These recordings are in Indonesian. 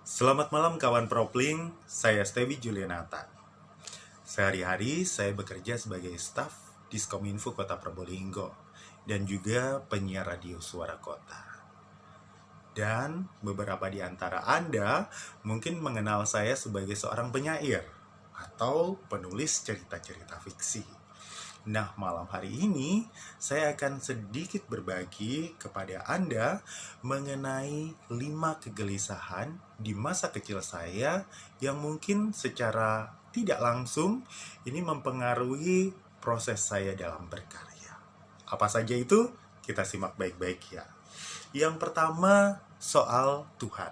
Selamat malam kawan Propling, saya Stevi Julianata. Sehari-hari saya bekerja sebagai staf Diskominfo Kota Probolinggo dan juga penyiar radio Suara Kota. Dan beberapa di antara Anda mungkin mengenal saya sebagai seorang penyair atau penulis cerita-cerita fiksi. Nah, malam hari ini saya akan sedikit berbagi kepada Anda mengenai 5 kegelisahan di masa kecil saya yang mungkin secara tidak langsung ini mempengaruhi proses saya dalam berkarya. Apa saja itu? Kita simak baik-baik ya. Yang pertama, soal Tuhan.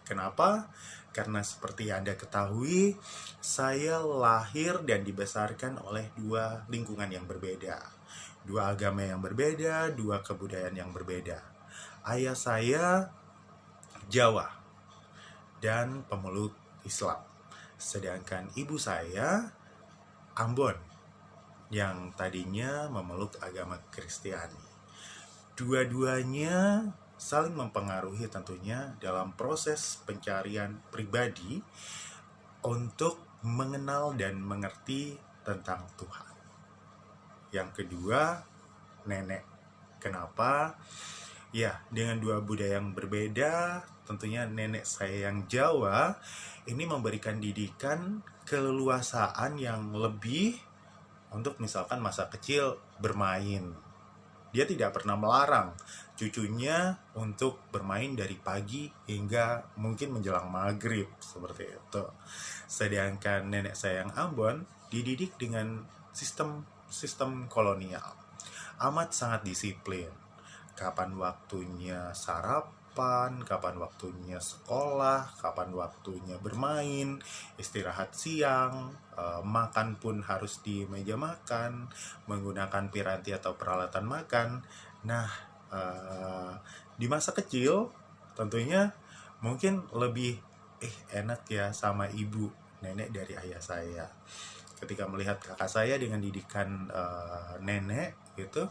Kenapa? Karena seperti Anda ketahui, saya lahir dan dibesarkan oleh dua lingkungan yang berbeda. Dua agama yang berbeda, dua kebudayaan yang berbeda. Ayah saya Jawa dan pemeluk Islam. Sedangkan ibu saya Ambon yang tadinya memeluk agama Kristiani. Dua-duanya saling mempengaruhi tentunya dalam proses pencarian pribadi untuk mengenal dan mengerti tentang Tuhan. Yang kedua, nenek. Kenapa? Ya, dengan dua budaya yang berbeda, tentunya nenek saya yang Jawa ini memberikan didikan keleluasaan yang lebih untuk misalkan masa kecil bermain. Dia tidak pernah melarang cucunya untuk bermain dari pagi hingga mungkin menjelang maghrib, seperti itu. Sedangkan nenek saya yang Ambon dididik dengan sistem kolonial. Amat sangat disiplin. Kapan waktunya sarapan, kapan waktunya sekolah, kapan waktunya bermain, istirahat siang, makan pun harus di meja makan, menggunakan piranti atau peralatan makan. Nah, di masa kecil tentunya mungkin lebih enak ya sama ibu, nenek dari ayah saya. Ketika melihat kakak saya dengan didikan nenek gitu,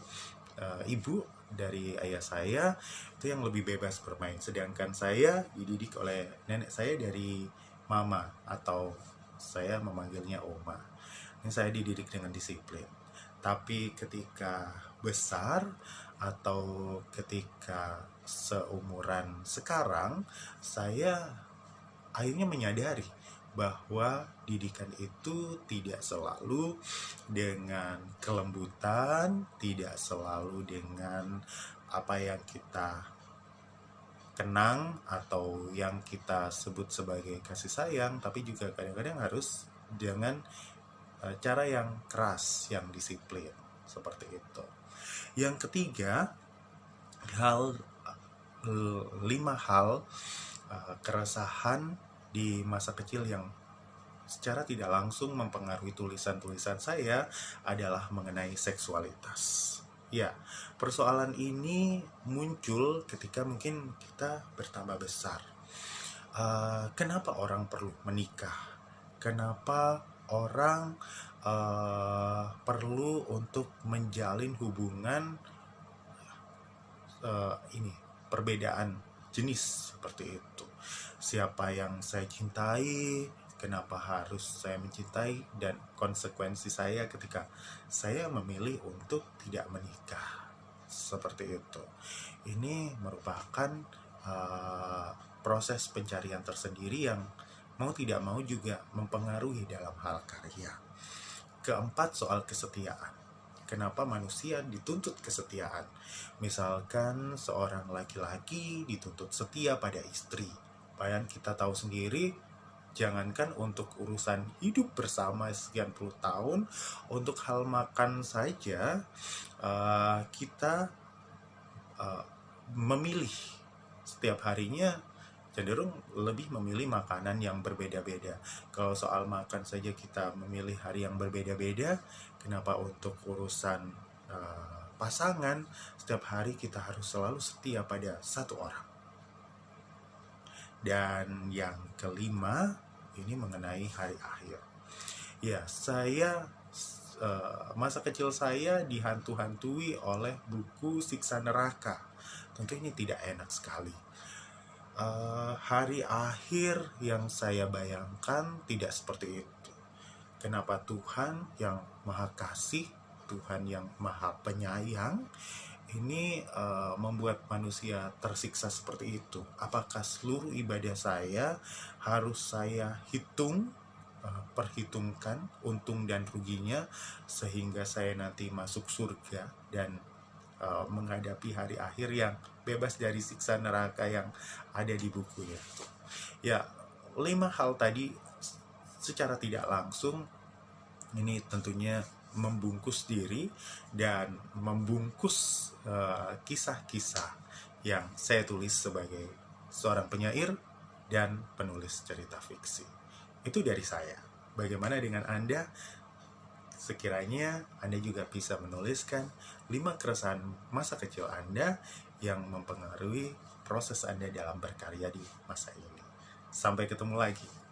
ibu dari ayah saya itu yang lebih bebas bermain, sedangkan saya dididik oleh nenek saya dari mama atau saya memanggilnya oma. Ini saya dididik dengan disiplin. Tapi ketika besar atau ketika seumuran sekarang, saya akhirnya menyadari bahwa didikan itu tidak selalu dengan kelembutan, tidak selalu dengan apa yang kita kenang atau yang kita sebut sebagai kasih sayang, tapi juga kadang-kadang harus dengan cara yang keras, yang disiplin, seperti itu. Yang ketiga, 5 hal keresahan di masa kecil yang secara tidak langsung mempengaruhi tulisan-tulisan saya adalah mengenai seksualitas. Ya, persoalan ini muncul ketika mungkin kita bertambah besar. Kenapa orang perlu menikah? Kenapa orang perlu untuk menjalin hubungan perbedaan jenis seperti itu? Siapa yang saya cintai? Kenapa harus saya mencintai? Dan konsekuensi saya ketika saya memilih untuk tidak menikah, seperti itu. Ini merupakan proses pencarian tersendiri yang mau tidak mau juga mempengaruhi dalam hal karya. Keempat, soal kesetiaan. Kenapa manusia dituntut kesetiaan? Misalkan seorang laki-laki dituntut setia pada istri. Bayang kita tahu sendiri, jangankan untuk urusan hidup bersama sekian puluh tahun, untuk hal makan saja kita memilih setiap harinya cenderung lebih memilih makanan yang berbeda-beda. Kalau soal makan saja kita memilih hari yang berbeda-beda, kenapa untuk urusan pasangan setiap hari kita harus selalu setia pada satu orang? Dan yang kelima, ini mengenai hari akhir. Ya, saya masa kecil saya dihantu-hantui oleh buku Siksa Neraka. Tentu ini tidak enak sekali. Hari akhir yang saya bayangkan tidak seperti itu. Kenapa Tuhan yang Maha Kasih, Tuhan yang Maha Penyayang, ini membuat manusia tersiksa seperti itu? Apakah seluruh ibadah saya harus saya perhitungkan untung dan ruginya, sehingga saya nanti masuk surga dan menghadapi hari akhir yang bebas dari siksa neraka yang ada di bukunya? Ya, 5 hal tadi secara tidak langsung ini tentunya membungkus diri dan membungkus kisah-kisah yang saya tulis sebagai seorang penyair dan penulis cerita fiksi. Itu dari saya. Bagaimana dengan Anda? Sekiranya Anda juga bisa menuliskan 5 keresahan masa kecil Anda yang mempengaruhi proses Anda dalam berkarya di masa ini. Sampai ketemu lagi.